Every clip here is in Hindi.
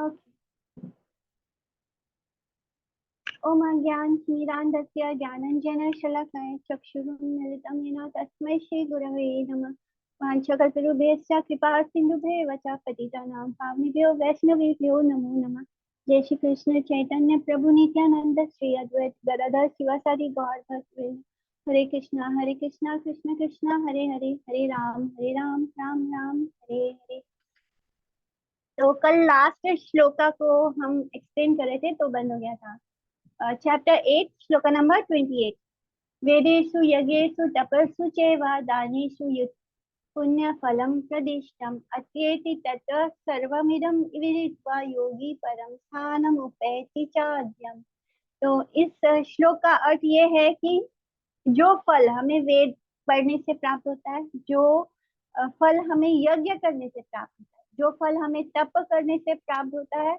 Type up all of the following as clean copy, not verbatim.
ओके। ओम अज्ञानतिमिरान्धस्य ज्ञानाञ्जनशलाकया चक्षुरुन्मीलितं येन तस्मै श्रीगुरवे नमः। वाञ्छकल्पतरुभ्यश्च कृपासिन्धुभ्येव च पतितानां पावनेभ्यो वैष्णवेभ्यो नमो नमः। जय श्री कृष्ण चैतन्य प्रभु नित्यानंद श्री अद्वैत गदाधर शिवासादि गौर भक्त। हरे कृष्णा कृष्ण कृष्ण हरे हरे, हरे राम राम राम हरे हरे। तो कल लास्ट श्लोका को हम एक्सप्लेन कर रहे थे तो बंद हो गया था। Chapter 8 shloka number 28। वेदेषु यज्ञेषु तपस्सु चैव दानेषु पुण्य फलम प्रदिष्टम अत्येति तत्र सर्वमिदं विदित्वा योगी परम स्थानम उपैति चाद्यम। तो इस श्लोक का अर्थ ये है कि जो फल हमें वेद पढ़ने से प्राप्त होता है, जो फल हमें यज्ञ करने से प्राप्त होता है, जो फल हमें तप करने से प्राप्त होता है,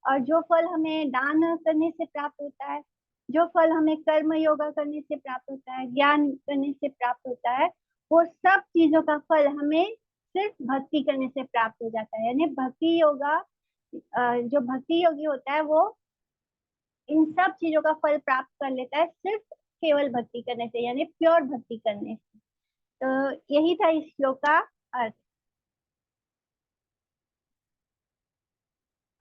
और जो फल हमें दान करने से प्राप्त होता है, जो फल हमें कर्म योगा करने से प्राप्त होता है, ज्ञान करने से प्राप्त होता है, वो सब चीजों का फल हमें सिर्फ भक्ति करने से प्राप्त हो जाता है। यानी भक्ति योगा, जो भक्ति योगी होता है वो इन सब चीजों का फल प्राप्त कर लेता है सिर्फ केवल भक्ति करने से, यानी प्योर भक्ति करने से। तो यही था इस श्लोक का अर्थ।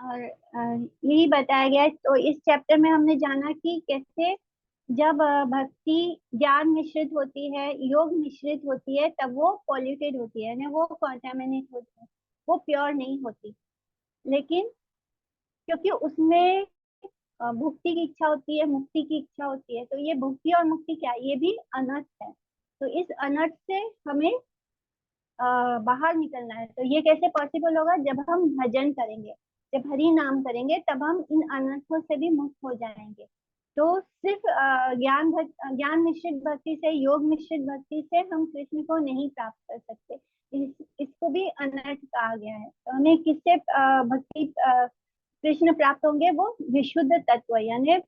और यही बताया गया है। तो इस चैप्टर में हमने जाना कि कैसे जब भक्ति ज्ञान मिश्रित होती है, योग मिश्रित होती है, तब वो पॉल्यूटेड होती है, यानी वो कॉन्टेमिनेट होती है, वो प्योर नहीं होती। लेकिन क्योंकि उसमें भुक्ति की इच्छा होती है, मुक्ति की इच्छा होती है, तो ये भुक्ति और मुक्ति क्या है, ये भी अनर्थ है। तो इस अनर्थ से हमें बाहर निकलना है। तो ये कैसे पॉसिबल होगा? जब हम भजन करेंगे, जब हरि नाम करेंगे, तब हम इन अनर्थों से भी मुक्त हो जाएंगे। तो सिर्फ ज्ञान मिश्रित भक्ति से, योग मिश्रित भक्ति से हम कृष्ण को नहीं प्राप्त कर सकते। इसको भी अनर्थ कहा गया है। तो हमें किससे भक्ति कृष्ण प्राप्त होंगे? वो विशुद्ध तत्व, यानी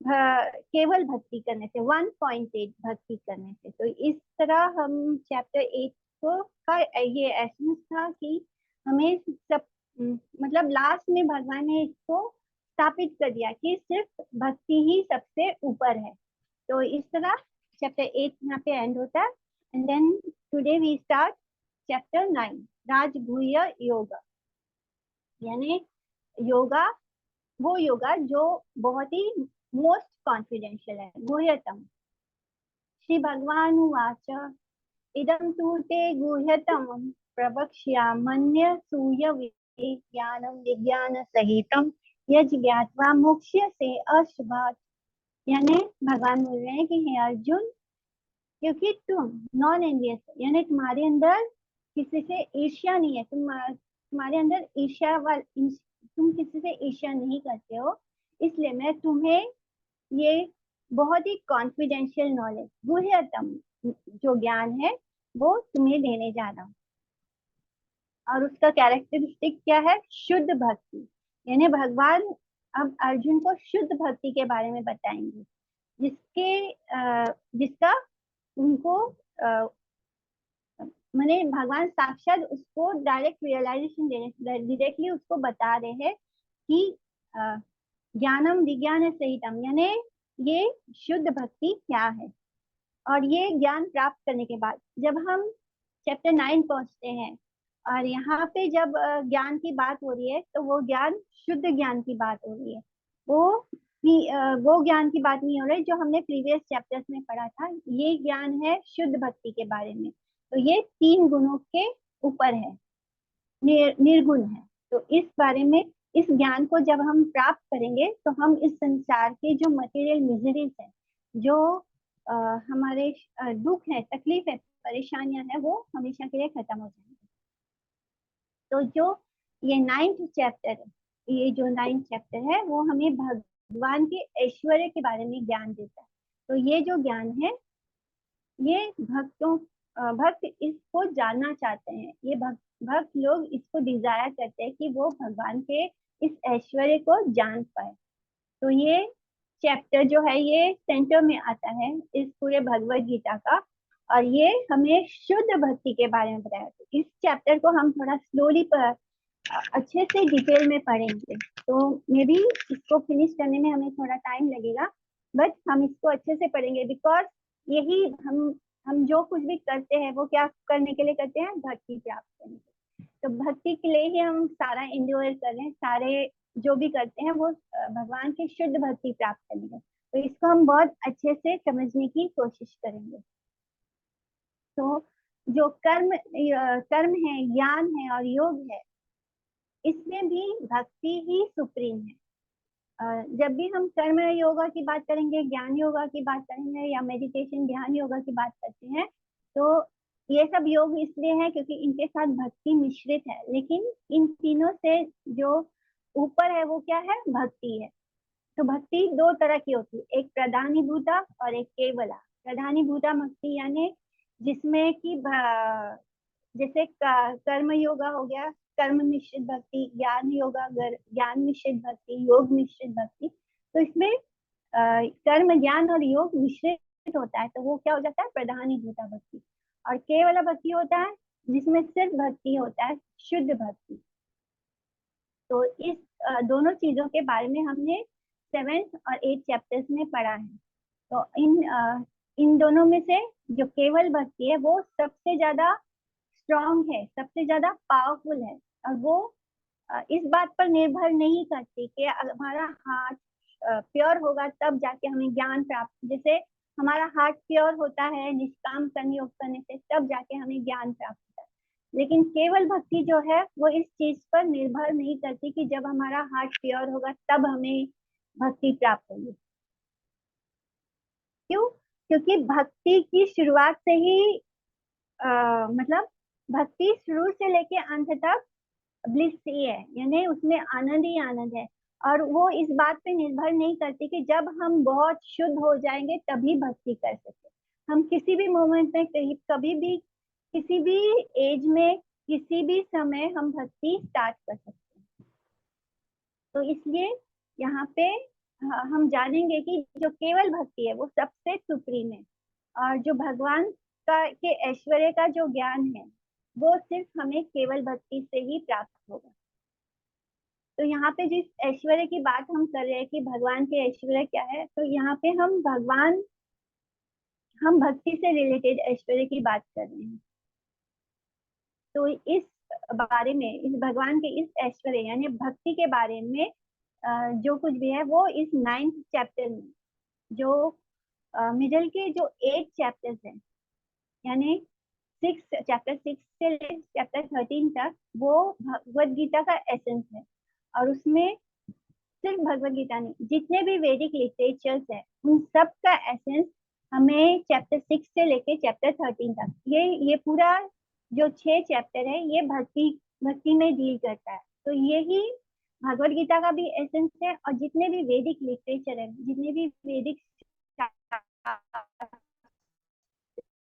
केवल भक्ति करने से, 1.8 भक्ति करने से। तो इस तरह हम चैप्टर 8 को का ये एसेंस था कि हमें सब मतलब लास्ट में भगवान ने इसको स्थापित कर दिया कि सिर्फ भक्ति ही सबसे ऊपर है। तो इस तरह चैप्टर 8 यहाँ पे एंड होता है। And then today we start chapter 9, Rajguhya yoga. यानी योगा, वो योगा जो बहुत ही मोस्ट कॉन्फिडेंशियल है, गुह्यतम। श्री भगवान उवाच इदं तु ते गुह्यतमं प्रवक्ष्याम्यन्य सूय ज्ञानं विज्ञान सहितं यज् ज्ञात्वा मोक्ष्यसे अशुभात्। यानी भगवान बोल रहे हैं कि हे अर्जुन, क्योंकि तुम नॉन एनवियस, यानी तुम्हारे अंदर किसी से ईर्ष्या नहीं है, तुम्हारे अंदर तुम किसी से ईर्ष्या नहीं करते हो, इसलिए मैं तुम्हें ये बहुत ही कॉन्फिडेंशियल नॉलेज, गुह्यतम जो ज्ञान है, वो तुम्हें देने जा रहा हूँ। और उसका कैरेक्टरिस्टिक क्या है? शुद्ध भक्ति। यानी भगवान अब अर्जुन को शुद्ध भक्ति के बारे में बताएंगे, जिसका उनको माने भगवान साक्षात उसको डायरेक्ट रियलाइजेशन दे रहे, डायरेक्टली उसको बता रहे हैं कि ज्ञानम विज्ञान सहितम, यानी ये शुद्ध भक्ति क्या है। और ये ज्ञान प्राप्त करने के बाद जब हम चैप्टर 9 पहुंचते हैं, और यहाँ पे जब ज्ञान की बात हो रही है, तो वो ज्ञान शुद्ध ज्ञान की बात हो रही है। वो ज्ञान की बात नहीं हो रही जो हमने प्रीवियस चैप्टर्स में पढ़ा था। ये ज्ञान है शुद्ध भक्ति के बारे में। तो ये 3 गुणों के ऊपर है, निर्गुण है। तो इस बारे में, इस ज्ञान को जब हम प्राप्त करेंगे, तो हम इस संसार के जो मटेरियल मिजरीज है, जो हमारे दुख है, तकलीफ है, परेशानियां हैं, वो हमेशा के लिए खत्म हो जाएंगे। तो जो ये 9th चैप्टर है, ये जो 9th चैप्टर है, वो हमें भगवान के ऐश्वर्य के बारे में ज्ञान देता है। तो ये जो ज्ञान है, ये भक्त इसको जानना चाहते हैं। ये भक्त लोग इसको डिजायर करते हैं कि वो भगवान के इस ऐश्वर्य को जान पाए। तो ये चैप्टर जो है, ये सेंटर में आता है इस पूरे भगवत गीता का, और ये हमें शुद्ध भक्ति के बारे में बताया। इस चैप्टर को हम थोड़ा स्लोली पर अच्छे से डिटेल में पढ़ेंगे। तो मे बी इसको फिनिश करने में हमें थोड़ा टाइम लगेगा, बट हम इसको अच्छे से पढ़ेंगे, बिकॉज यही हम जो कुछ भी करते हैं वो क्या करने के लिए करते हैं, भक्ति प्राप्त करने के लिए। तो भक्ति के लिए ही हम सारा एंड्योर कर रहे हैं, सारे जो भी करते हैं वो भगवान की शुद्ध भक्ति प्राप्त करने के। तो इसको हम बहुत अच्छे से समझने की कोशिश करेंगे। तो जो कर्म है, ज्ञान है और योग है, इसमें भी भक्ति ही सुप्रीम है। जब भी हम कर्म योगा की बात करेंगे, ज्ञान योगा की बात करेंगे या मेडिटेशन ध्यान योगा की बात करते हैं, तो ये सब योग इसलिए है क्योंकि इनके साथ भक्ति मिश्रित है। लेकिन इन तीनों से जो ऊपर है वो क्या है, भक्ति है। तो भक्ति दो तरह की होती है, एक प्रधानीभूता और एक केवला। प्रधानीभूता भक्ति यानी जिसमें कि जैसे कर्म योगा हो गया, कर्म मिश्रित भक्ति, ज्ञान योगा, ज्ञान मिश्रित भक्ति, योग मिश्रित भक्ति। तो इसमें कर्म, ज्ञान और योग मिश्रित होता है, तो वो क्या हो जाता है, प्रधानीभूता भक्ति। और केवल भक्ति होता है जिसमें सिर्फ भक्ति होता है, शुद्ध भक्ति। तो इस दोनों चीजों के बारे में हमने 7th और 8th चैप्टर्स में पढ़ा है। तो इन दोनों में से जो केवल भक्ति है वो सबसे ज्यादा स्ट्रॉन्ग है, सबसे ज्यादा पावरफुल है। और वो इस बात पर निर्भर नहीं करती कि हमारा हार्ट प्योर होगा तब जाके हमें ज्ञान प्राप्त, जैसे हमारा हार्ट प्योर होता है निष्काम कर्म योग करने से, तब जाके हमें ज्ञान प्राप्त होता है। लेकिन केवल भक्ति जो है वो इस चीज पर निर्भर नहीं करती कि जब हमारा हार्ट प्योर होगा तब हमें भक्ति प्राप्त होगी। क्यों? क्योंकि भक्ति की शुरुआत से ही मतलब भक्ति शुरू से लेके अंत तक ब्लिस ही है, यानी उसमें आनंद ही आनंद है। और वो इस बात पे निर्भर नहीं करती कि जब हम बहुत शुद्ध हो जाएंगे तभी भक्ति कर सकते। हम किसी भी मोमेंट में, कहीं कभी भी, किसी भी एज में, किसी भी समय हम भक्ति स्टार्ट कर सकते हैं। तो इसलिए यहाँ पे हम जानेंगे कि जो केवल भक्ति है वो सबसे सुप्रीम है। और जो भगवान का के ऐश्वर्य का जो ज्ञान है वो सिर्फ हमें केवल भक्ति से ही प्राप्त होगा। तो यहाँ पे जिस ऐश्वर्य की बात हम कर रहे हैं कि भगवान के ऐश्वर्य क्या है, तो यहाँ पे हम भक्ति से रिलेटेड ऐश्वर्य की बात कर रहे हैं। तो इस बारे में, इस भगवान के इस ऐश्वर्य यानी भक्ति के बारे में जो कुछ भी है वो इस 9th चैप्टर में, जो मिडल के जो 8 चैप्टर्स हैं, यानी चैप्टर 6 से चैप्टर 13 तक, वो भगवत गीता का एसेंस है। और उसमें सिर्फ भगवत गीता नहीं, जितने भी वैदिक लिटरेचर्स है उन सब का एसेंस हमें चैप्टर 6 से लेके चैप्टर 13 तक, ये पूरा जो 6 चैप्टर है ये भक्ति में डील करता है। तो यही भगवत गीता का भी एसेंस है। और जितने भी वैदिक लिटरेचर है, जितने भी वैदिक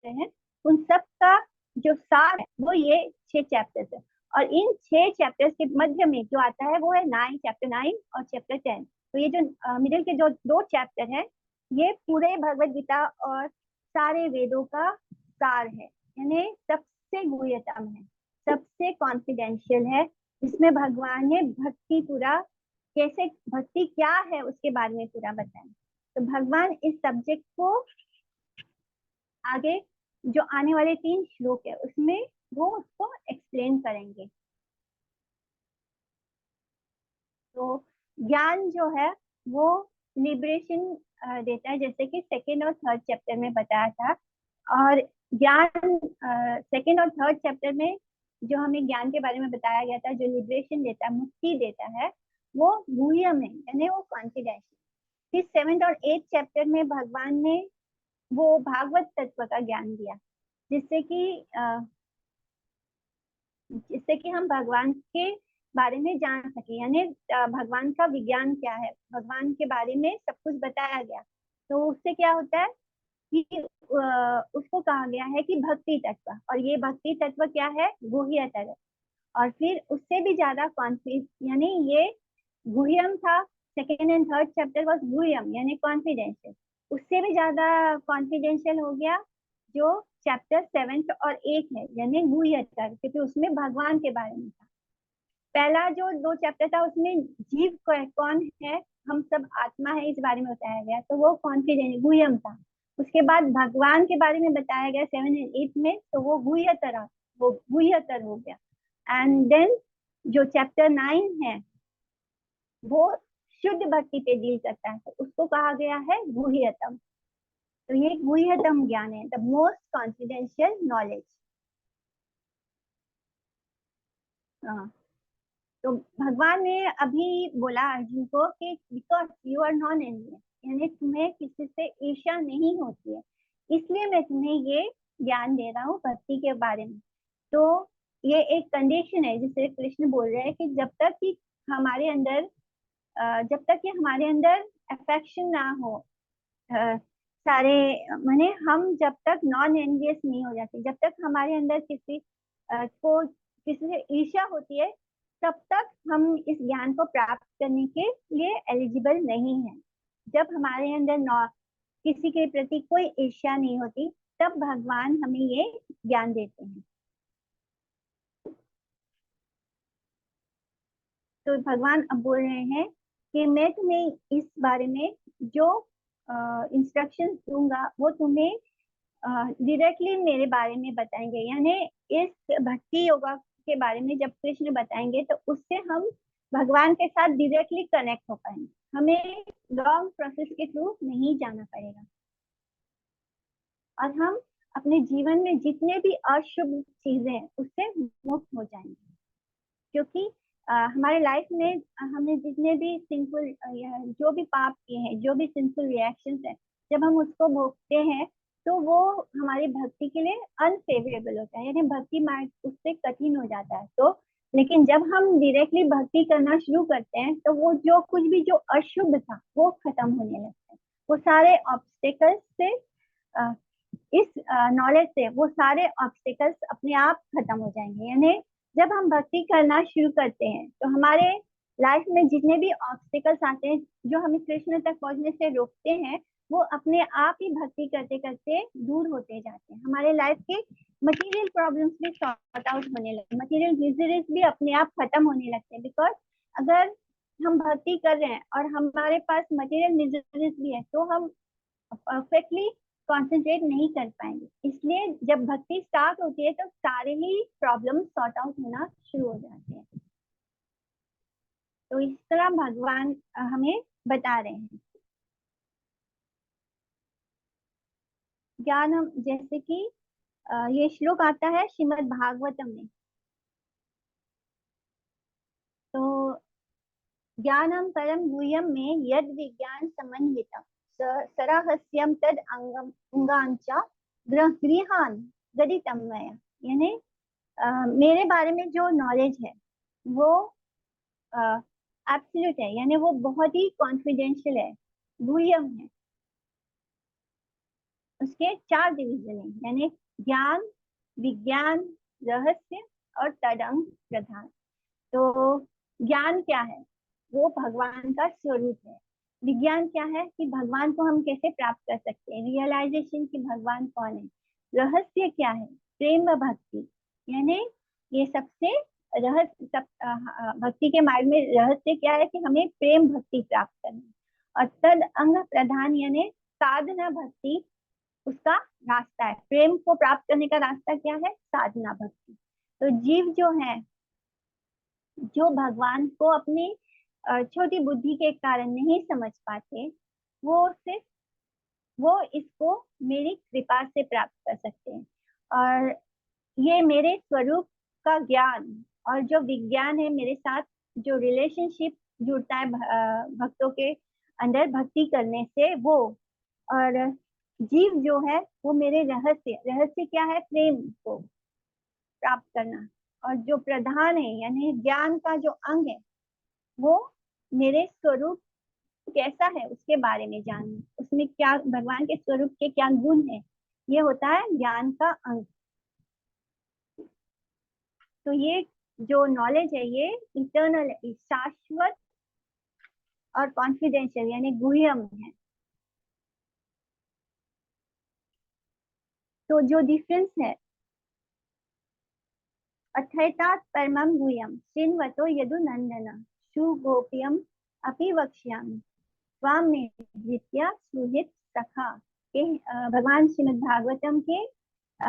हैं, उन सब का जो सार है वो ये 6 चैप्टर्स है। और इन 6 चैप्टर्स के मध्य में जो आता है वो है चैप्टर 9 और चैप्टर 10। तो ये जो मिडिल के जो 2 चैप्टर है ये पूरे भगवत गीता और सारे वेदों का सार है, यानी सबसे गुह्यतम है, सबसे कॉन्फिडेंशियल है। इसमें भगवान ने भक्ति पूरा, कैसे भक्ति क्या है उसके बारे में पूरा बताया। तो भगवान इस सब्जेक्ट को आगे जो आने वाले 3 श्लोक है उसमें वो उसको एक्सप्लेन करेंगे। तो ज्ञान जो है वो लिबरेशन देता है, जैसे कि 2nd और 3rd चैप्टर में बताया था। और ज्ञान 2nd और 3rd चैप्टर में जो हमें ज्ञान के बारे में बताया गया था, जो लिबरेशन देता है, मुक्ति देता है, वो गुह्यम है, यानी वो कॉन्फिडेंशियल। फिर 7th और 8th चैप्टर में भगवान ने वो भागवत तत्व का ज्ञान दिया, जिससे कि हम भगवान के बारे में जान सके, यानी भगवान का विज्ञान क्या है, भगवान के बारे में सब कुछ बताया गया। तो उससे क्या होता है कि उसको कहा गया है कि भक्ति तत्व, और ये भक्ति तत्व क्या है, गुह्य तत्व। और फिर उससे भी ज्यादा कॉन्फिडेंस, यानी ये गुह्यम था, 2nd and 3rd chapter was गुह्यम यानी कॉन्फिडेंशियल। उससे भी ज्यादा कॉन्फिडेंशियल हो गया जो चैप्टर 7th और 8th है, यानी गुह्यतर, क्योंकि उसमें भगवान के बारे में था। पहला जो 2 चैप्टर था उसमें जीव कौन है, हम सब आत्मा है, इस बारे में बताया गया, तो वो कॉन्फिडेंस गुह्यम था। उसके बाद भगवान के बारे में बताया गया 7 और 8 में, तो वो गुह्यतर हो गया। एंड देन जो चैप्टर 9 है वो शुद्ध भक्ति पे डील करता है, तो उसको कहा गया है गुह्यतम। तो ये गुह्यतम ज्ञान है, द मोस्ट कॉन्फिडेंशियल नॉलेज। हाँ, तो भगवान ने अभी बोला अर्जुन को कि बिकॉज यू आर नॉन एनिमियस, यानी तुम्हें किसी से ईर्ष्या नहीं होती है, इसलिए मैं तुम्हें ये ज्ञान दे रहा हूँ भक्ति के बारे में। तो ये एक कंडीशन है, जिसे कृष्ण बोल रहे हैं कि जब तक कि हमारे अंदर अफेक्शन ना हो, अ, सारे माने हम जब तक नॉन एनवियस नहीं हो जाते, जब तक हमारे अंदर किसी से ईर्ष्या होती है, तब तक हम इस ज्ञान को प्राप्त करने के लिए एलिजिबल नहीं है। जब हमारे अंदर किसी के प्रति कोई ईर्ष्या नहीं होती, तब भगवान हमें ये ज्ञान देते हैं। तो भगवान अब बोल रहे हैं कि मैं तुम्हें इस बारे में जो इंस्ट्रक्शन दूंगा वो तुम्हें डायरेक्टली मेरे बारे में बताएंगे, यानी इस भक्ति योगा के बारे में जब कृष्ण बताएंगे तो उससे हम भगवान के साथ डायरेक्टली कनेक्ट हो पाएंगे, हमें लॉन्ग प्रोसेस के थ्रू नहीं जाना पड़ेगा, और हम अपने जीवन में जितने भी अशुभ चीजें हैं उससे मुक्त हो जाएंगे। क्योंकि हमारे लाइफ में हमने जितने भी सिंफुल जो भी पाप किए हैं, जो भी सिंफुल रिएक्शंस हैं, जब हम उसको भोगते हैं तो वो हमारी भक्ति के लिए अनफेवरेबल होता है, यानी भक्ति मार्ग उससे कठिन हो जाता है। तो लेकिन जब हम डायरेक्टली भक्ति करना शुरू करते हैं तो वो जो कुछ भी जो अशुभ था वो खत्म होने लगता है, वो सारे ऑब्स्टेकल्स से अ, इस नॉलेज से वो सारे ऑब्स्टिकल्स अपने आप खत्म हो जाएंगे। यानी जब हम भक्ति करना शुरू करते हैं तो हमारे लाइफ में जितने भी ऑब्स्टिकल्स आते हैं जो हमें कृष्ण तक पहुंचने से रोकते हैं, वो अपने आप ही भक्ति करते करते दूर होते जाते हैं। हमारे लाइफ के मटेरियल प्रॉब्लम्स भी सॉर्ट आउट होने लगते हैं, मटेरियल मिजरीज भी अपने आप खत्म होने लगते हैं। बिकॉज अगर हम भक्ति कर रहे हैं और हमारे पास मटेरियल मिजरीज भी है तो हम परफेक्टली कंसंट्रेट नहीं कर पाएंगे। इसलिए जब भक्ति स्टार्ट होती है तो सारे ही प्रॉब्लम सॉर्ट आउट होना शुरू हो जाते हैं। तो इस तरह भगवान हमें बता रहे हैं। ज्ञान जैसे कि ये श्लोक आता है श्रीमद् भागवतम में। तो ज्ञानम परम गुह्यम में यद विज्ञान समन्वितम सरहस्यम तद अंगांचा गृहान गदितम मया, यानी मेरे बारे में जो नॉलेज है वो एब्सोल्यूट है, यानी वो बहुत ही कॉन्फिडेंशियल है, गुह्यम है। उसके 4 डिवीजन है, यानी ज्ञान, विज्ञान, रहस्य और तदंग प्रधान। तो ज्ञान क्या है? वो भगवान का स्वरूप है। विज्ञान क्या है कि भगवान को हम कैसे प्राप्त कर सकते हैं, रियलाइजेशन कि भगवान कौन है। रहस्य क्या है? प्रेम व भक्ति, यानी ये सबसे रहस्य भक्ति के मार्ग में रहस्य क्या है कि हमें प्रेम भक्ति प्राप्त करना है। और तद अंग प्रधान यानी साधना भक्ति उसका रास्ता है। प्रेम को प्राप्त करने का रास्ता क्या है? साधना भक्ति। तो जीव जो है, जो भगवान को अपनी छोटी बुद्धि के कारण नहीं समझ पाते, वो इसको मेरी कृपा से प्राप्त कर सकते हैं। और ये मेरे स्वरूप का ज्ञान और जो विज्ञान है, मेरे साथ जो रिलेशनशिप जुड़ता है भक्तों के अंदर भक्ति करने से वो, और जीव जो है वो मेरे रहस्य क्या है? प्रेम को प्राप्त करना। और जो प्रधान है यानी ज्ञान का जो अंग है, वो मेरे स्वरूप कैसा है उसके बारे में जानना, उसमें क्या भगवान के स्वरूप के क्या गुण है, ये होता है ज्ञान का अंग। तो ये जो नॉलेज है ये इटर्नल है, शाश्वत और कॉन्फिडेंशियल यानी गुह्यम है। तो जो डिफरेंस है अथैतात् परमं गुह्यं शृण्वतो यदुनन्दन सुगोप्यम् अपि वक्ष्यामि त्वां निधृत्य सुहृत् सखा के भगवान श्रीमद् भागवतम के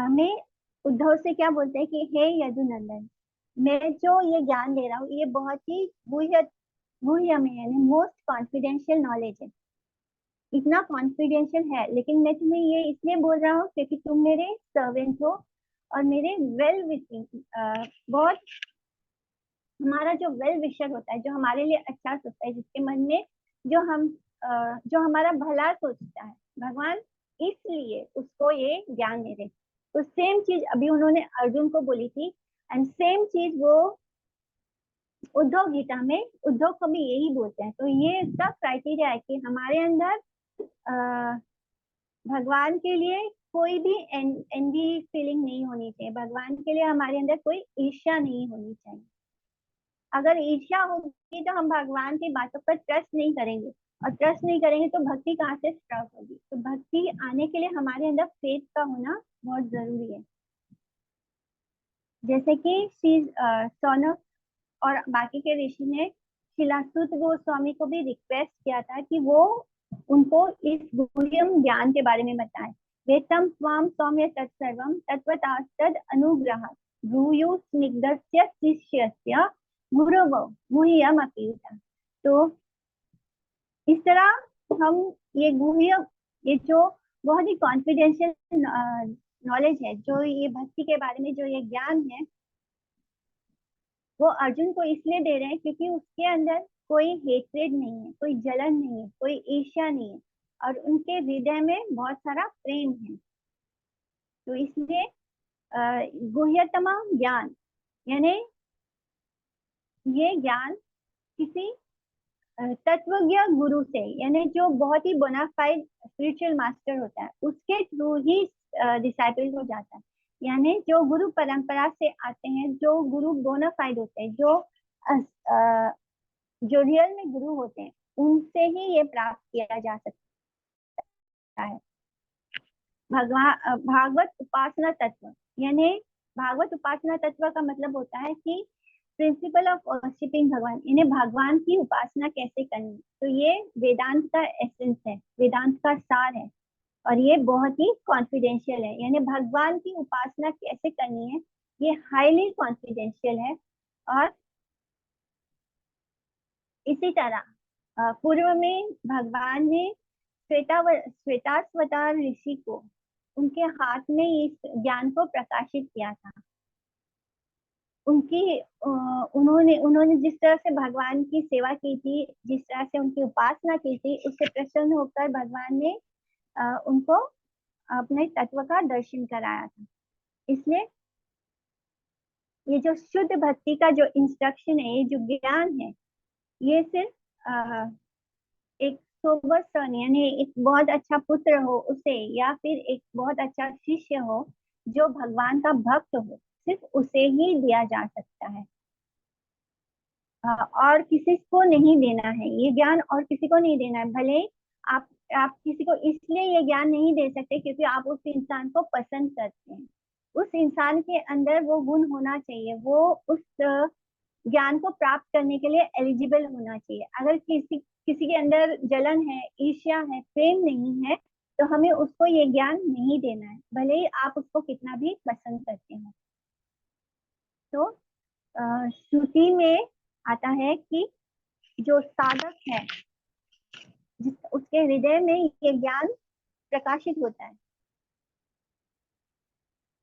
में उद्धव से क्या बोलते हैं कि हे यदुनंदन, मैं जो ये ज्ञान दे रहा हूँ ये बहुत ही गुह्य गुह्य में यानी मोस्ट कॉन्फिडेंशियल नॉलेज है। इतना कॉन्फिडेंशियल है, लेकिन मैं तुम्हें ये इसलिए बोल रहा हूँ क्योंकि तुम मेरे सर्वेंट हो और मेरे वेल विशिंग, बहुत हमारा जो वेल विशर होता है, जो हमारे लिए अच्छा सोचता है, जिसके मन में जो हम जो हमारा भला सोचता है, भगवान इसलिए उसको ये ज्ञान दे रहे। तो सेम चीज अभी उन्होंने अर्जुन को बोली थी, एंड सेम चीज वो उद्धव गीता में उद्धव को भी यही बोलते हैं। तो ये इसका क्राइटेरिया है कि हमारे अंदर भगवान के लिए कोई भी एनवी फीलिंग नहीं होनी चाहिए, भगवान के लिए हमारे अंदर कोई ईर्ष्या नहीं होनी चाहिए। अगर ईर्ष्या होगी तो हम भगवान की बातों पर ट्रस्ट नहीं करेंगे, और ट्रस्ट नहीं करेंगे तो भक्ति कहाँ से स्टार्ट होगी। तो भक्ति आने के लिए हमारे अंदर फेथ का होना बहुत जरूरी है। जैसे कि श्री सौनक और बाकी के ऋषि ने शिलासुत गोस्वामी को भी रिक्वेस्ट किया था कि वो उनको इस गुह्यम ज्ञान के बारे में बताएं। वेतम स्वाम सौम्य तत्सर्वम तत्वतास्तद अनुग्रह भूयो स्निग्धस्य शिष्यस्य गुरव गुह्यम अपीता। तो इस तरह हम ये गुह्य, ये जो बहुत ही कॉन्फिडेंशियल नॉलेज है, जो ये भक्ति के बारे में जो ये ज्ञान है, वो अर्जुन को इसलिए दे रहे हैं क्योंकि उसके अंदर कोई हेट्रेड नहीं है, कोई जलन नहीं है, कोई ईर्ष्या नहीं है, और उनके हृदय में बहुत सारा प्रेम है। तो इसलिए गुह्यतम ज्ञान यानी ये ज्ञान किसी तत्वज्ञ गुरु से, यानी जो बहुत ही बोनाफाइड स्पिरिचुअल मास्टर होता है, उसके थ्रू ही डिसाइपल हो जाता है। यानी जो गुरु परंपरा से आते हैं, जो गुरु बोनाफाइड होते हैं, जो रियल में गुरु होते हैं, उनसे ही ये प्राप्त किया जा सकता है। भगवान भागवत उपासना तत्व, यानी भागवत उपासना तत्व का मतलब होता है कि प्रिंसिपल ऑफ वर्शिपिंग भगवान, इन्हें भगवान की उपासना कैसे करनी। तो ये वेदांत का एसेंस है, वेदांत का सार है, और ये बहुत ही कॉन्फिडेंशियल है। यानी भगवान की उपासना कैसे करनी है, ये हाईली कॉन्फिडेंशियल है। और इसी तरह पूर्व में भगवान ने श्वेताश्वतर ऋषि को उनके हाथ में इस ज्ञान को प्रकाशित किया था। उनकी उन्होंने उन्होंने जिस तरह से भगवान की सेवा की थी, जिस तरह से उनकी उपासना की थी, उससे प्रसन्न होकर भगवान ने उनको अपने तत्व का दर्शन कराया था। इसलिए ये जो शुद्ध भक्ति का जो इंस्ट्रक्शन है, ये जो ज्ञान है, ये सिर्फ एक सोबर सन यानी एक बहुत अच्छा पुत्र हो उसे, या फिर एक बहुत अच्छा शिष्य हो जो भगवान का भक्त हो, सिर्फ उसे ही दिया जा सकता है। और किसी को नहीं देना है ये ज्ञान, और किसी को नहीं देना है। भले आप किसी को इसलिए ये ज्ञान नहीं दे सकते क्योंकि आप उस इंसान को पसंद करते हैं। उस इंसान के अंदर वो गुण होना चाहिए, वो उस ज्ञान को प्राप्त करने के लिए एलिजिबल होना चाहिए। अगर किसी किसी के अंदर जलन है, ईर्ष्या है, प्रेम नहीं है, तो हमें उसको ये ज्ञान नहीं देना है, भले ही आप उसको कितना भी पसंद करते हो। तो श्रुति में आता है कि जो साधक है, जिस उसके हृदय में ये ज्ञान प्रकाशित होता है,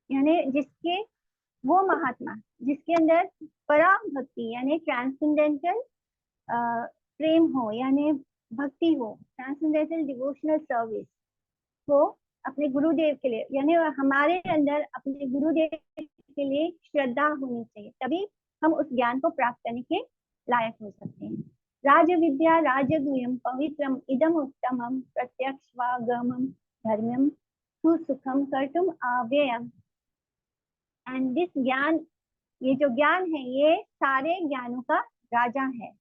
यानी जिसके वो महात्मा जिसके अंदर परम भक्ति यानी ट्रांसेंडेंटल प्रेम हो, यानी भक्ति हो, ट्रांसेंडेंटल डिवोशनल सर्विस हो अपने गुरुदेव के लिए, यानी हमारे अंदर अपने गुरुदेव के लिए श्रद्धा होनी चाहिए, तभी हम उस ज्ञान को प्राप्त करने के लायक हो सकते हैं। राज विद्या राजगुह्यम पवित्रम इदम उत्तमम प्रत्यक्षवागमम धर्म्यम सुसुखम कर्तुम अव्ययम। एंड दिस ज्ञान, ये जो ज्ञान है, ये सारे ज्ञानों का राजा है।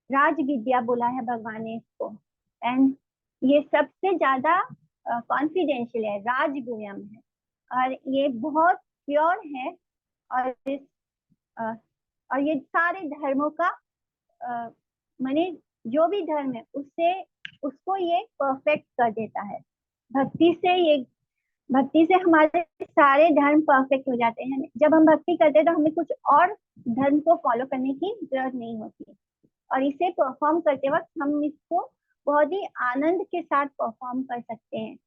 राज विद्या बोला है भगवान ने इसको, एंड ये सबसे ज्यादा कॉन्फिडेंशियल है, राजगुह्यम है, और ये बहुत प्योर है, और इस अ, और ये सारे धर्मों का माने जो भी धर्म है उससे उसको ये परफेक्ट कर देता है। भक्ति से ये भक्ति से हमारे सारे धर्म परफेक्ट हो जाते हैं। जब हम भक्ति करते हैं तो हमें कुछ और धर्म को फॉलो करने की जरूरत नहीं होती। और इसे परफॉर्म करते वक्त हम इसको बहुत ही आनंद के साथ परफॉर्म कर सकते हैं।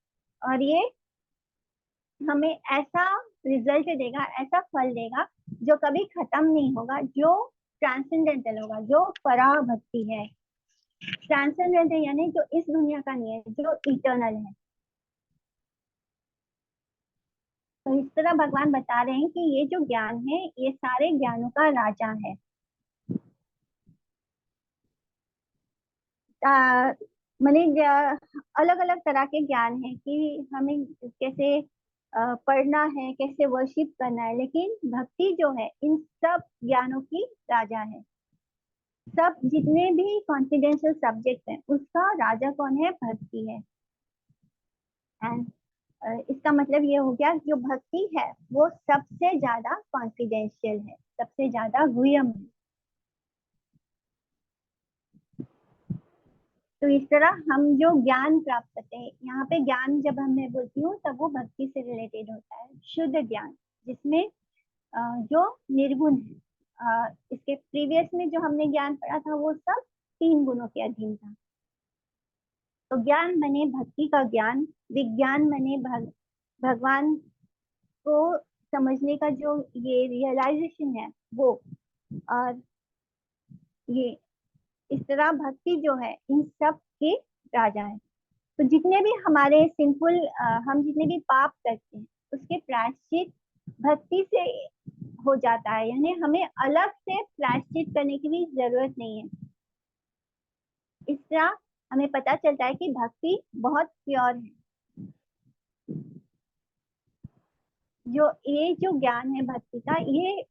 और ये हमें ऐसा रिजल्ट देगा, ऐसा फल देगा जो कभी खत्म नहीं होगा, जो ट्रांसेंडेंटल होगा, जो पराभक्ति है। ट्रांसेंडेंटल यानी जो इस दुनिया का नहीं है, जो इटर्नल है। तो इस तरह भगवान बता रहे हैं कि ये जो ज्ञान है ये सारे ज्ञानों का राजा है। मैंने अलग अलग तरह के ज्ञान है कि हमें कैसे पढ़ना है, कैसे वर्शिप करना है, लेकिन भक्ति जो है इन सब ज्ञानों की राजा है। सब जितने भी कॉन्फिडेंशियल सब्जेक्ट हैं उसका राजा कौन है? भक्ति है। एंड इसका मतलब ये हो गया जो भक्ति है वो सबसे ज्यादा कॉन्फिडेंशियल है, सबसे ज्यादा गुह्यम है। तो इस तरह हम जो ज्ञान प्राप्त करते हैं, यहाँ पे ज्ञान जब हम मैं बोलती हूँ तब वो भक्ति से रिलेटेड होता है, शुद्ध ज्ञान, जिसमें जो निर्गुण है। इसके प्रीवियस में जो हमने ज्ञान पढ़ा था वो सब 3 गुणों के अधीन था। तो ज्ञान बने भक्ति का ज्ञान, विज्ञान बने भगवान को समझने का जो ये रियलाइजेशन है वो। और ये इस तरह भक्ति जो है इन सब के राजा है। तो जितने भी हमारे सिंपल हम जितने भी पाप करते हैं उसके प्रायश्चित भक्ति से हो जाता है, यानी हमें अलग से प्रायश्चित करने की भी जरूरत नहीं है। इस तरह हमें पता चलता है कि भक्ति बहुत प्योर है। जो ज्ञान है भक्ति का, ये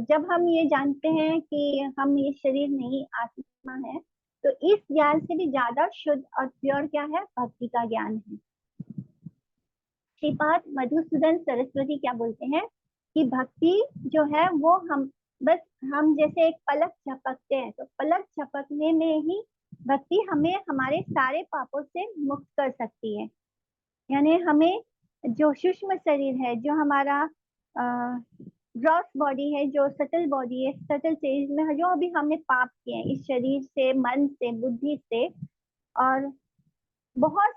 जब हम ये जानते हैं कि हम ये शरीर नहीं आत्मा है, तो इस ज्ञान से भी ज्यादा शुद्ध और प्योर क्या है? भक्ति का ज्ञान है। श्रीपाद मधुसूदन सरस्वती क्या बोलते हैं कि भक्ति जो है वो बस हम जैसे एक पलक झपकते हैं, तो पलक झपकने में ही भक्ति हमें हमारे सारे पापों से मुक्त कर सकती है। यानी हमें जो सूक्ष्म शरीर है, जो हमारा ग्रॉस बॉडी है, जो सटल बॉडी है, सटल शरीर में जो अभी हमने पाप किए हैं इस शरीर से, मन से, बुद्धि से, और बहुत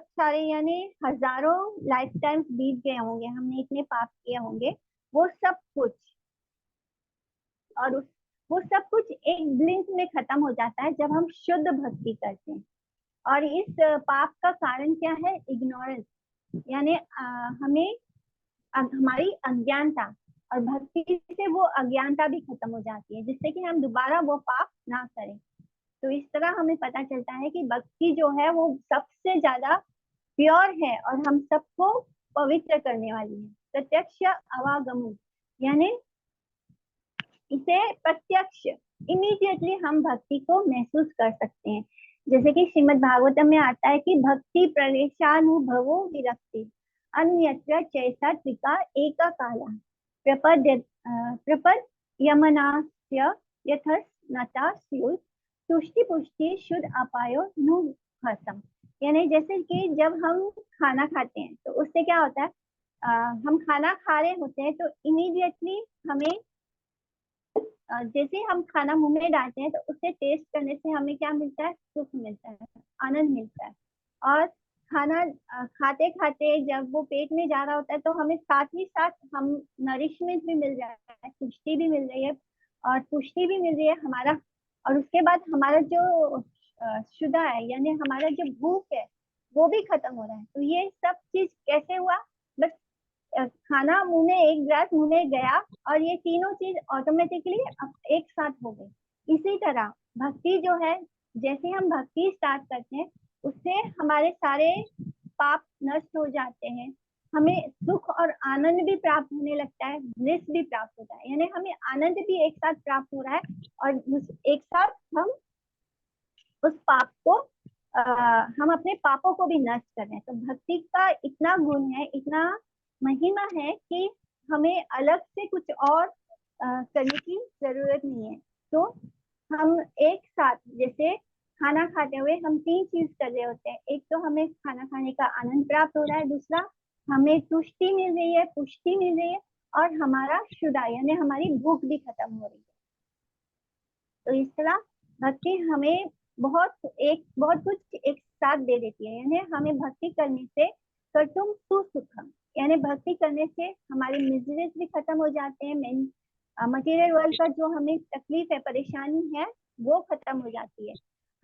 सारे यानी हजारों लाइफ टाइम्स बीत गए होंगे, हमने इतने पाप किए होंगे, वो सब कुछ, और वो सब कुछ एक ब्लिंक में खत्म हो जाता है जब हम शुद्ध भक्ति करते हैं। और इस पाप का कारण क्या है? इग्नोरेंस, यानी हमें हमारी अज्ञानता, और भक्ति से वो अज्ञानता भी खत्म हो जाती है, जिससे कि हम दोबारा वो पाप ना करें। तो इस तरह हमें पता चलता है कि भक्ति जो है वो सबसे ज्यादा प्योर है और हम सबको पवित्र करने वाली है। प्रत्यक्ष अवागम, यानी इसे प्रत्यक्ष इमीडिएटली हम भक्ति को महसूस कर सकते हैं। जैसे कि श्रीमद् भागवतम में आता है कि भक्ति प्रवेशानुभवो विरक्ति अन्यत्र चैसा त्रिका एका काला प्रपद यमनास्य यथस्नता स्युः तुष्टि पुष्टि शुद्ध अपायो नुहसम। यानी जैसे कि जब हम खाना खाते हैं तो उससे क्या होता है, हम खाना खा रहे होते हैं तो इमीडिएटली हमें जैसे हम खाना मुंह में डालते हैं तो उसे टेस्ट करने से हमें क्या मिलता है? सुख मिलता है, आनंद मिलता है। और खाना खाते खाते जब वो पेट में जा रहा होता है तो हमें साथ ही साथ हम नरिशमेंट भी मिल रहा है, पुष्टि भी मिल रही है, और पुष्टि भी मिल रही है हमारा। और उसके बाद हमारा जो शुदा है, यानी हमारा जो भूख है वो भी खत्म हो रहा है। तो ये सब चीज कैसे हुआ? बस खाना मुंह में, एक गिलास मुंह में गया और ये तीनों चीज ऑटोमेटिकली एक साथ हो गई। इसी तरह भक्ति जो है, जैसे हम भक्ति स्टार्ट करते हैं उससे हमारे सारे पाप नष्ट हो जाते हैं, हमें सुख और आनंद भी प्राप्त होने लगता है, ब्लिस भी प्राप्त होता है। यानी हमें आनंद भी एक साथ प्राप्त हो रहा है और एक साथ हम उस पाप को हम अपने पापों को भी नष्ट कर रहे हैं। तो भक्ति का इतना गुण है, इतना महिमा है कि हमें अलग से कुछ और करने की जरूरत नहीं है। तो हम एक साथ, जैसे खाना खाते हुए हम तीन चीज कर रहे होते हैं। एक तो हमें खाना खाने का आनंद प्राप्त हो रहा है, दूसरा हमें तुष्टि मिल रही है, पुष्टि मिल रही है, और हमारा क्षुधा यानी हमारी भूख भी खत्म हो रही है। तो इस तरह भक्ति हमें बहुत कुछ एक साथ दे देती है। यानी हमें भक्ति करने से कर्तुम सुखम, यानी भक्ति करने से हमारे मिजरीज भी खत्म हो जाते हैं। मटेरियल वर्ल्ड का जो हमें तकलीफ है, परेशानी है, वो खत्म हो जाती है।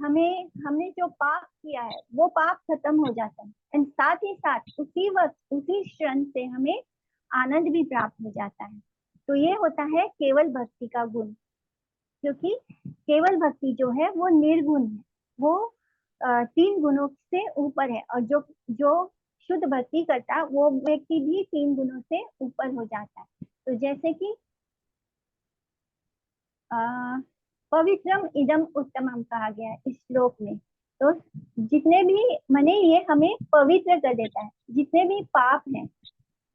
हमने जो पाप किया है वो पाप खत्म हो जाता है, एंड साथ ही साथ उसी वक्त उसी क्षण से हमें आनंद भी प्राप्त हो जाता है। तो ये होता है केवल भक्ति का गुण। क्योंकि केवल भक्ति जो है वो निर्गुण है, वो तीन गुणों से ऊपर है, और जो जो शुद्ध भक्ति करता है वो व्यक्ति भी तीन गुणों से ऊपर हो जाता है। तो जैसे कि पवित्रम इदम उत्तमम कहा गया है इस श्लोक में। तो जितने भी माने ये हमें पवित्र कर देता है। जितने भी पाप हैं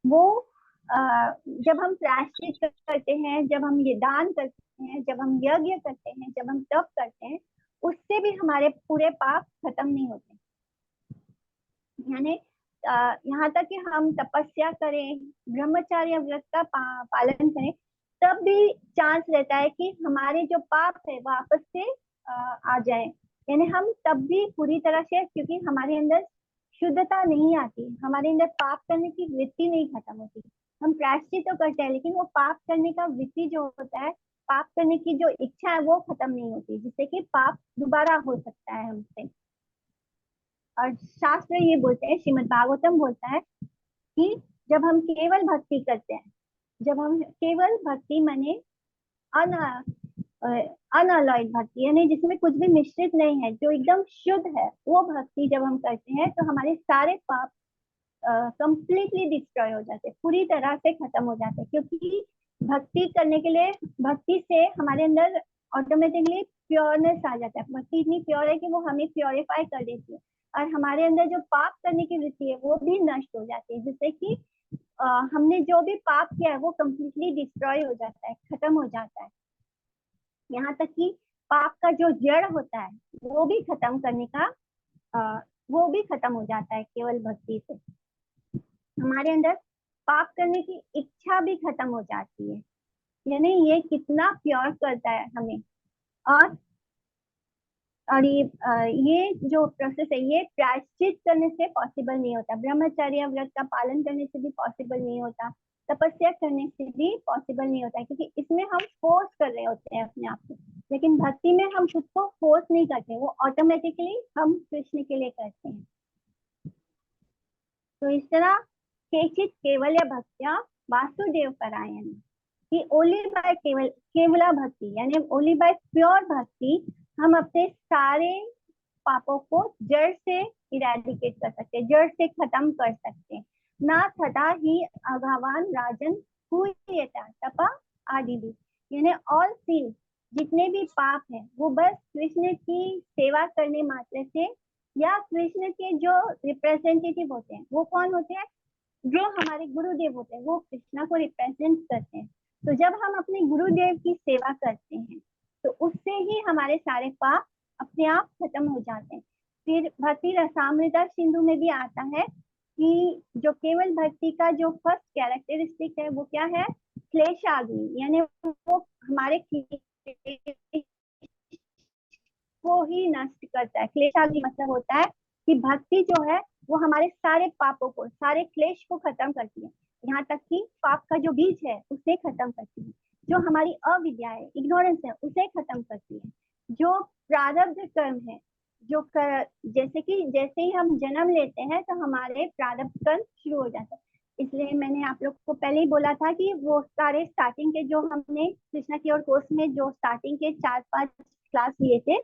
वो जब हम प्रायश्चित करते हैं, जब हम ये दान करते हैं, जब हम यज्ञ करते हैं, जब हम तप करते हैं, उससे भी हमारे पूरे पाप खत्म नहीं होते। यानी यहाँ तक कि हम तपस्या करें, ब्रह्मचर्य व्रत का पालन करें, तब भी चांस रहता है कि हमारे जो पाप है वापस से आ जाए। यानी हम तब भी पूरी तरह से, क्योंकि हमारे अंदर शुद्धता नहीं आती, हमारे अंदर पाप करने की वृत्ति नहीं खत्म होती। हम प्रायश्चित तो करते हैं, लेकिन वो पाप करने का वृत्ति जो होता है, पाप करने की जो इच्छा है वो खत्म नहीं होती, जिससे कि पाप दोबारा हो सकता है हमसे। और शास्त्र ये बोलते हैं, श्रीमद् भागवतम बोलता है कि जब हम केवल भक्ति करते हैं, जब हम केवल भक्ति माने अनअलॉयड भक्ति, यानी जिसमें कुछ भी मिश्रित नहीं है, जो एकदम शुद्ध है, वो भक्ति जब हम करते हैं तो हमारे सारे पाप कंप्लीटली डिस्ट्रॉय हो जाते हैं, पूरी तरह से खत्म हो जाते हैं। क्योंकि भक्ति करने के लिए, भक्ति से हमारे अंदर ऑटोमेटिकली प्योरनेस आ जाता है। भक्ति इतनी प्योर है कि वो हमें प्योरीफाई कर देती है, और हमारे अंदर जो पाप करने की वृत्ति है वो भी नष्ट हो जाती है, जिससे कि हमने जो भी पाप किया है वो कंप्लीटली डिस्ट्रॉय हो जाता है, खत्म हो जाता है। यहाँ तक कि पाप का जो जड़ होता है वो भी खत्म करने का वो भी खत्म हो जाता है केवल भक्ति से। हमारे अंदर पाप करने की इच्छा भी खत्म हो जाती है। यानी ये कितना प्योर करता है हमें। और ये जो प्रोसेस है ये प्रायश्चित करने से पॉसिबल नहीं होता, ब्रह्मचर्य व्रत का पालन करने से भी पॉसिबल नहीं होता, तपस्या करने से भी पॉसिबल नहीं होता है, क्योंकि इसमें हम फोर्स कर रहे होते हैं अपने आप को। लेकिन भक्ति में हम खुद को फोर्स नहीं करते, वो ऑटोमेटिकली हम कृष्ण के लिए करते हैं। तो इस तरह केचित केवल भक्त्या वासुदेव परायण, कि ओनली बाय केवला भक्ति, यानी ओनली बाय प्योर भक्ति हम अपने सारे पापों को जड़ से इरेडिकेट कर सकते हैं, जड़ से खत्म कर सकते हैं। ना थता ही अघावान राजन हुयता तपा आदि भी, यानी ऑल सिन, जितने भी पाप हैं वो बस कृष्ण की सेवा करने मात्र से, या कृष्ण के जो रिप्रेजेंटेटिव होते हैं, वो कौन होते हैं, जो हमारे गुरुदेव होते हैं, वो कृष्णा को रिप्रेजेंट करते हैं। तो जब हम अपने गुरुदेव की सेवा करते हैं तो उससे ही हमारे सारे पाप अपने आप खत्म हो जाते हैं। फिर भक्ति रसामृता सिंधु में भी आता है कि जो केवल भक्ति का जो फर्स्ट कैरेक्टरिस्टिक है वो क्या है, क्लेशाग्नि, यानी वो हमारे को ही नष्ट करता है। क्लेशाग्नि मतलब होता है कि भक्ति जो है वो हमारे सारे पापों को, सारे क्लेश को खत्म करती है। यहाँ तक कि पाप का जो बीज है उसे खत्म करती है, जो हमारी अविद्या है, इग्नोरेंस है, उसे खत्म करती है। जो प्रारब्ध कर्म है, जैसे ही हम जन्म लेते हैं तो हमारे प्रारब्ध कर्म शुरू हो जाते हैं। इसलिए मैंने आप लोग को पहले ही बोला था कि वो सारे स्टार्टिंग के जो हमने कृष्णा की ओर कोर्स में जो स्टार्टिंग के 4-5 क्लास लिए थे,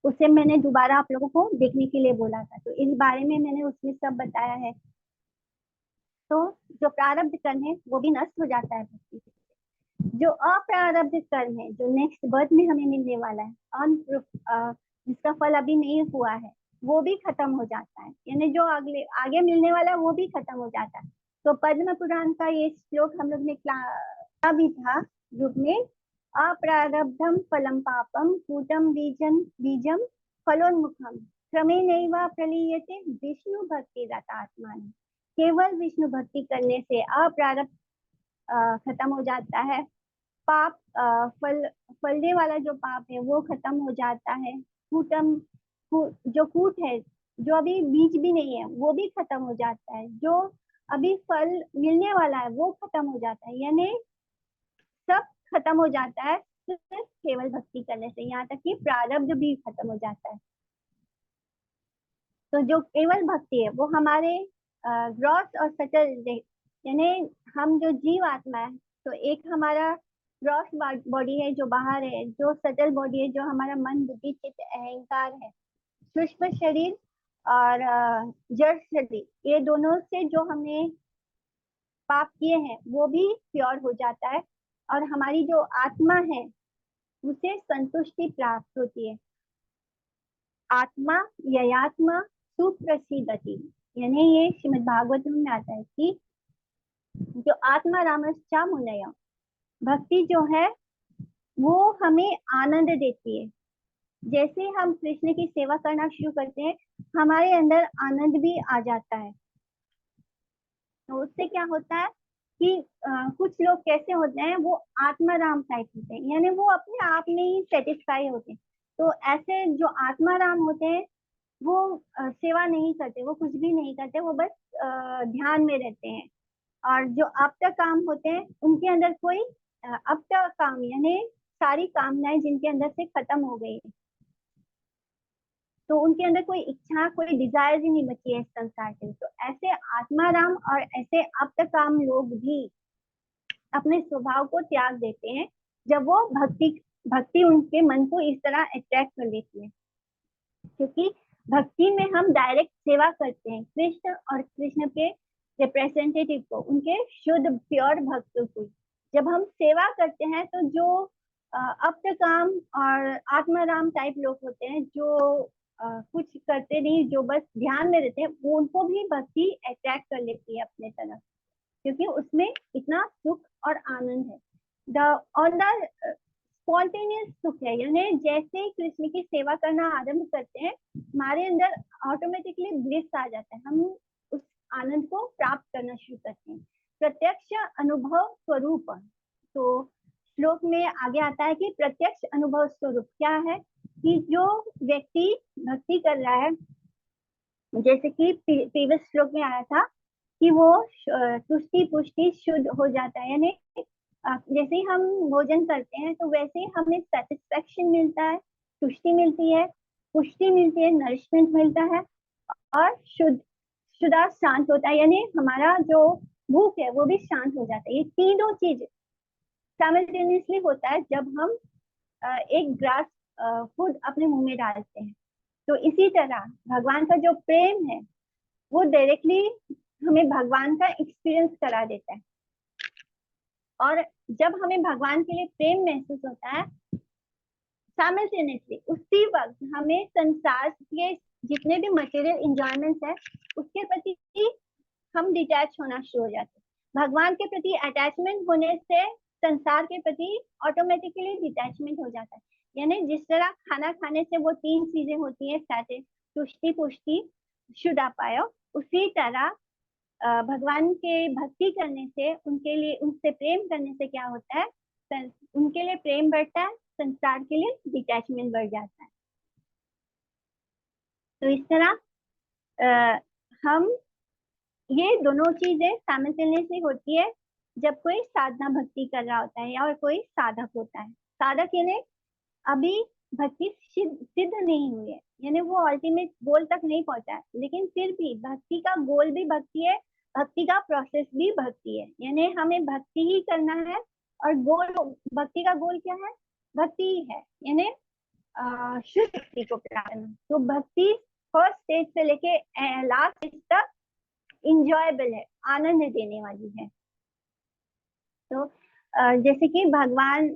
उसे मैंने दोबारा आप लोगों को देखने के लिए बोला था। तो इस बारे में मैंने उसमें सब बताया है। तो जो प्रारब्ध कर्म है वो भी नष्ट हो जाता है भक्ति से। जो अप्रारब्ध कर्म है, जो नेक्स्ट बर्थ में हमें मिलने वाला है, जिसका फल अभी नहीं हुआ है, वो भी खत्म हो जाता है। यानी जो आगे मिलने वाला है वो भी खत्म हो जाता है। तो पद्म पुराण का ये श्लोक हम लोग ने भी था ग्रुप में। अप्रारब्धम फलम पापम कूटम बीजम बीजम फलोन्मुखम क्रमेणैव प्रलीयते विष्णु भक्ति रतात्मा। केवल विष्णु भक्ति करने से अप्रारब्ध खत्म हो जाता है, पाप फलने वाला जो पाप है वो खत्म हो जाता है, कूटम जो कूट है, जो अभी बीज भी नहीं है वो भी खत्म हो जाता है, जो अभी फल मिलने वाला है वो खत्म हो जाता है, यानी सब खत्म हो जाता है सिर्फ केवल भक्ति करने से, यहाँ तक कि प्रारब्ध भी खत्म हो जाता है। तो जो केवल भक्ति है वो हमारे ग्रॉस और सटल, यानी हम जो जीव आत्मा है, तो एक हमारा ग्रॉस बॉडी है जो बाहर है, जो सटल बॉडी है जो हमारा मन बुद्धि चित्त अहंकार है, सूक्ष्म शरीर और जड़ शरीर, ये दोनों से जो हमने पाप किए हैं वो भी प्योर हो जाता है, और हमारी जो आत्मा है उसे संतुष्टि प्राप्त होती है। आत्मा ययात्मा सुप्रसिद्धति, यानी ये श्रीमद् भागवतम में आता है कि जो आत्मा रामश्चा मुनय, भक्ति जो है वो हमें आनंद देती है। जैसे हम कृष्ण की सेवा करना शुरू करते हैं हमारे अंदर आनंद भी आ जाता है। तो उससे क्या होता है कि कुछ लोग कैसे होते हैं, वो आत्माराम टाइप होते हैं, यानी वो अपने आप में ही सेटिस्फाई होते हैं। तो ऐसे जो आत्माराम होते हैं वो सेवा नहीं करते, वो कुछ भी नहीं करते, वो बस ध्यान में रहते हैं। और जो अपता काम होते हैं उनके अंदर कोई अपता काम, यानी सारी कामनाएं जिनके अंदर से खत्म हो गई है, तो उनके अंदर कोई इच्छा कोई डिजायर ही नहीं बची है इस संसार के। तो ऐसे आत्माराम और ऐसे अपता काम लोग भी अपने स्वभाव को त्याग देते हैं जब वो भक्ति भक्ति उनके मन को इस तरह अट्रैक्ट कर लेती है, क्योंकि भक्ति में हम डायरेक्ट सेवा करते हैं कृष्ण और कृष्ण के रिप्रेजेंटेटिव को, उनके शुद्ध प्योर भक्तों को। जब हम सेवा करते हैं तो जो अपकाम और आत्माराम टाइप लोग होते हैं जो कुछ करते नहीं, जो बस ध्यान में रहते हैं, वो उनको भी भक्ति अट्रैक्ट कर लेती है अपने तरफ, क्योंकि उसमें इतना सुख और आनंद है। द ऑन द स्पॉन्टेनियस सुख है, यानी जैसे ही कृष्ण की सेवा करना आरंभ करते हैं हमारे अंदर ऑटोमेटिकली ब्लिस आ जाता है, हम उस आनंद को प्राप्त करना शुरू करते हैं। प्रत्यक्ष अनुभव स्वरूप, तो श्लोक में आगे आता है कि प्रत्यक्ष अनुभव स्वरूप क्या है, कि जो व्यक्ति भक्ति कर रहा है, जैसे कि प्रीवियस श्लोक में आया था कि वो तुष्टि पुष्टि शुद्ध हो जाता है, यानी जैसे ही हम भोजन करते हैं तो वैसे ही हमें सेटिस्फेक्शन मिलता है, तुष्टि मिलती है, पुष्टि मिलती है, नरिशमेंट मिलता है, और शुद्धा शांत होता है, यानी हमारा जो भूख है वो भी शांत हो जाता है। ये तीनों चीज साइमल्टेनियसली होता है जब हम एक ग्रास फूड अपने मुंह में डालते हैं। तो इसी तरह भगवान का जो प्रेम है वो डायरेक्टली हमें भगवान का एक्सपीरियंस करा देता है, और जब हमें भगवान के लिए प्रेम महसूस होता है साइमल्टेनियसली उसी वक्त हमें संसार के जितने भी मटेरियल इंजॉयमेंट्स है उसके प्रति हम डिटैच होना शुरू हो जाते हैं। भगवान के प्रति अटैचमेंट होने से संसार के प्रति ऑटोमेटिकली डिटैचमेंट हो जाता है, यानी जिस तरह खाना खाने से वो तीन चीजें होती है, तुष्टि पुष्टि शुद्धापाय, उसी तरह भगवान के भक्ति करने से, उनके लिए उनसे प्रेम करने से क्या होता है, उनके लिए प्रेम बढ़ता है, संसार के लिए डिटैचमेंट बढ़ जाता है। तो इस तरह हम ये दोनों चीजें साइमल्टेनियसली होती है जब कोई साधना भक्ति कर रहा होता है और कोई साधक होता है। साधक यानी अभी भक्ति सिद्ध नहीं हुई है, यानी वो अल्टीमेट गोल तक नहीं पहुंचा है, लेकिन फिर भी भक्ति का गोल भी भक्ति है, भक्ति का प्रोसेस भी भक्ति है, यानी हमें भक्ति ही करना है, और गोल भक्ति का गोल क्या है, भक्ति ही है, यानी शुद्ध भक्ति को प्राप्त करना। तो भक्ति फर्स्ट स्टेज से लेके लास्ट स्टेज तक इंजॉयबल है, आनंद देने वाली है। तो जैसे कि भगवान